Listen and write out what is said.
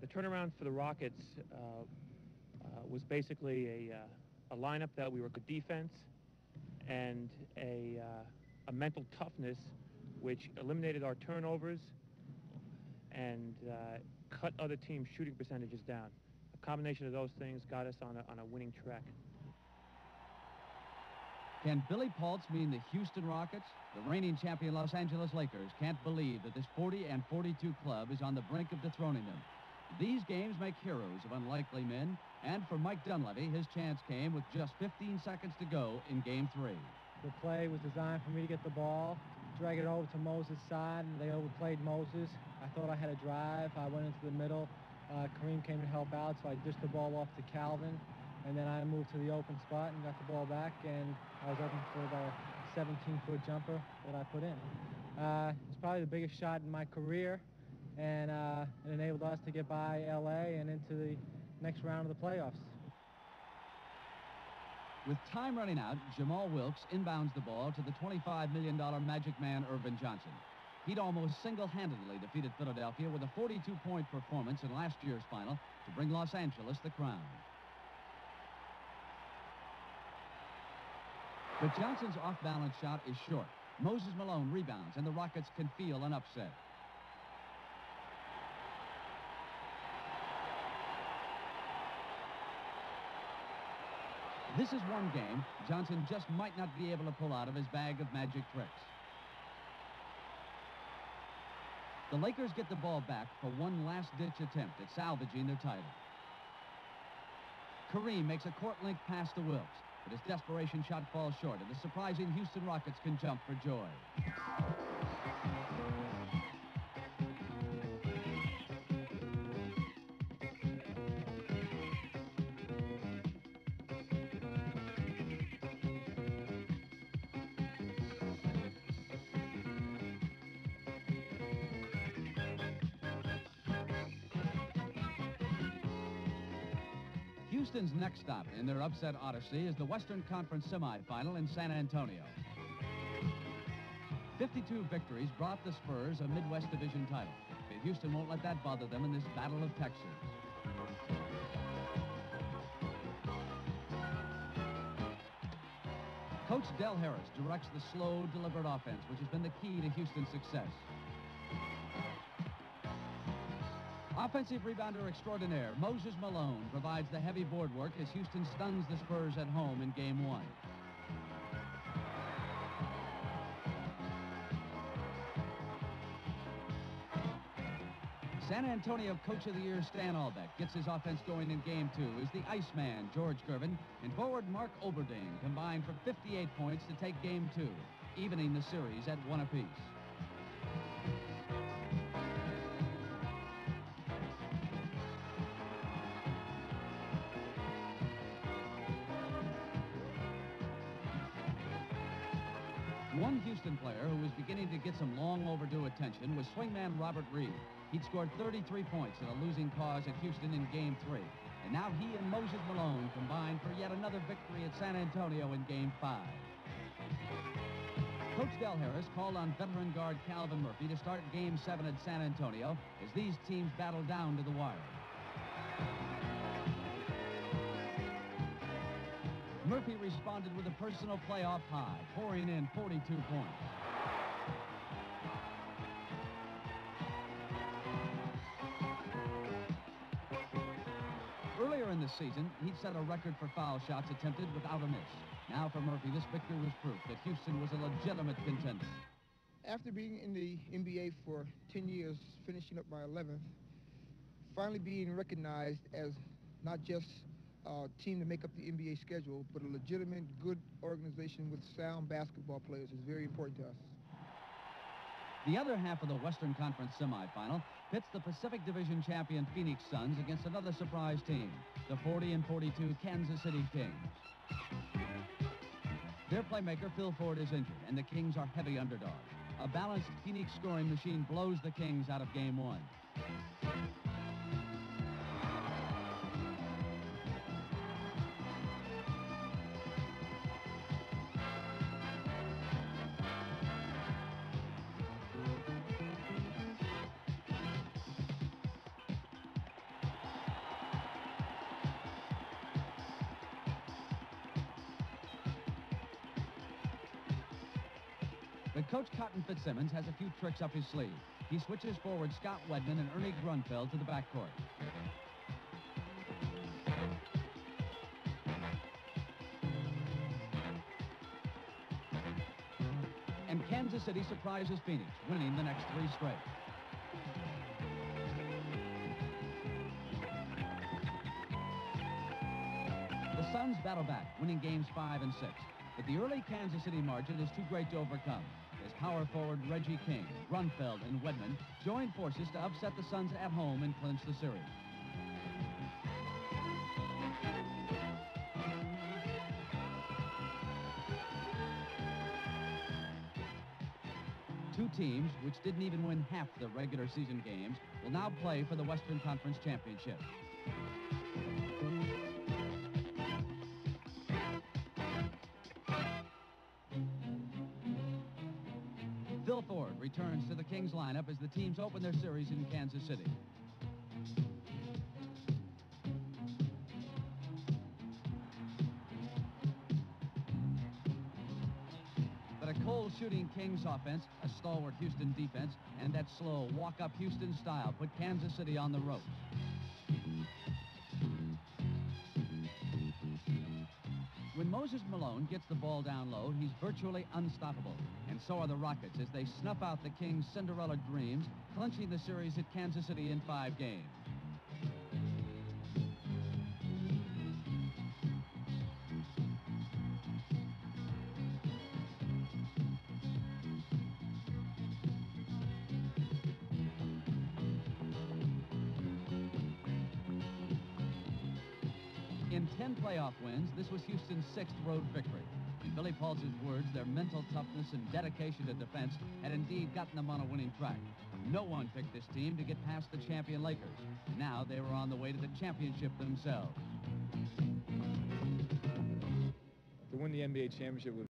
The turnaround for the Rockets was basically a lineup that we were good defense and a mental toughness which eliminated our turnovers and cut other teams' shooting percentages down. A combination of those things got us on a winning track. Can Billy Paultz mean the Houston Rockets? The reigning champion Los Angeles Lakers can't believe that this 40-42 club is on the brink of dethroning them. These games make heroes of unlikely men, and for Mike Dunleavy, his chance came with just 15 seconds to go in Game 3. The play was designed for me to get the ball, drag it over to Moses' side, and they overplayed Moses. I thought I had a drive. I went into the middle. Kareem came to help out, so I dished the ball off to Calvin. And then I moved to the open spot and got the ball back, and I was open for about a 17-foot jumper that I put in. It's probably the biggest shot in my career, and it enabled us to get by L.A. and into the next round of the playoffs. With time running out, Jamal Wilkes inbounds the ball to the $25 million Magic Man, Irvin Johnson. He'd almost single-handedly defeated Philadelphia with a 42-point performance in last year's final to bring Los Angeles the crown. But Johnson's off-balance shot is short. Moses Malone rebounds, and the Rockets can feel an upset. This is one game Johnson just might not be able to pull out of his bag of magic tricks. The Lakers get the ball back for one last-ditch attempt at salvaging their title. Kareem makes a court-length pass to Wilkes, but his desperation shot falls short, and the surprising Houston Rockets can jump for joy. Houston's next stop in their upset odyssey is the Western Conference Semifinal in San Antonio. 52 victories brought the Spurs a Midwest Division title, but Houston won't let that bother them in this Battle of Texas. Coach Del Harris directs the slow, deliberate offense, which has been the key to Houston's success. Offensive rebounder extraordinaire Moses Malone provides the heavy board work as Houston stuns the Spurs at home in Game 1. San Antonio Coach of the Year Stan Albeck gets his offense going in Game 2 as the Iceman George Gervin and forward Mark Oberding combine for 58 points to take Game 2, evening the series at 1 apiece. One Houston player who was beginning to get some long overdue attention was swingman Robert Reid. He'd scored 33 points in a losing cause at Houston in Game 3. And now he and Moses Malone combined for yet another victory at San Antonio in Game 5. Coach Del Harris called on veteran guard Calvin Murphy to start Game 7 at San Antonio as these teams battle down to the wire. Murphy responded with a personal playoff high, pouring in 42 points. Earlier in the season, he'd set a record for foul shots attempted without a miss. Now for Murphy, this victory was proof that Houston was a legitimate contender. After being in the NBA for 10 years, finishing up my 11th, finally being recognized as not just a team to make up the NBA schedule, but a legitimate, good organization with sound basketball players is very important to us. The other half of the Western Conference semifinal pits the Pacific Division champion Phoenix Suns against another surprise team, the 40-42 Kansas City Kings. Their playmaker, Phil Ford, is injured, and the Kings are heavy underdogs. A balanced Phoenix scoring machine blows the Kings out of Game 1. But Coach Cotton Fitzsimmons has a few tricks up his sleeve. He switches forward Scott Wedman and Ernie Grunfeld to the backcourt. And Kansas City surprises Phoenix, winning the next 3 straight. The Suns battle back, winning games 5 and 6. But the early Kansas City margin is too great to overcome, as power forward Reggie King, Grunfeld, and Wedman join forces to upset the Suns at home and clinch the series. Two teams, which didn't even win half the regular season games, will now play for the Western Conference Championship. Phil Ford returns to the Kings lineup as the teams open their series in Kansas City. But a cold shooting Kings offense, a stalwart Houston defense, and that slow walk-up Houston style put Kansas City on the ropes. When Moses Malone gets the ball down low, he's virtually unstoppable. And so are the Rockets as they snuff out the Kings' Cinderella dreams, clinching the series at Kansas City in 5 games. In 10 playoff wins, this was Houston's 6th road victory. In Billy Paultz's words, their mental toughness and dedication to defense had indeed gotten them on a winning track. No one picked this team to get past the champion Lakers. Now they were on the way to the championship themselves. To win the NBA championship would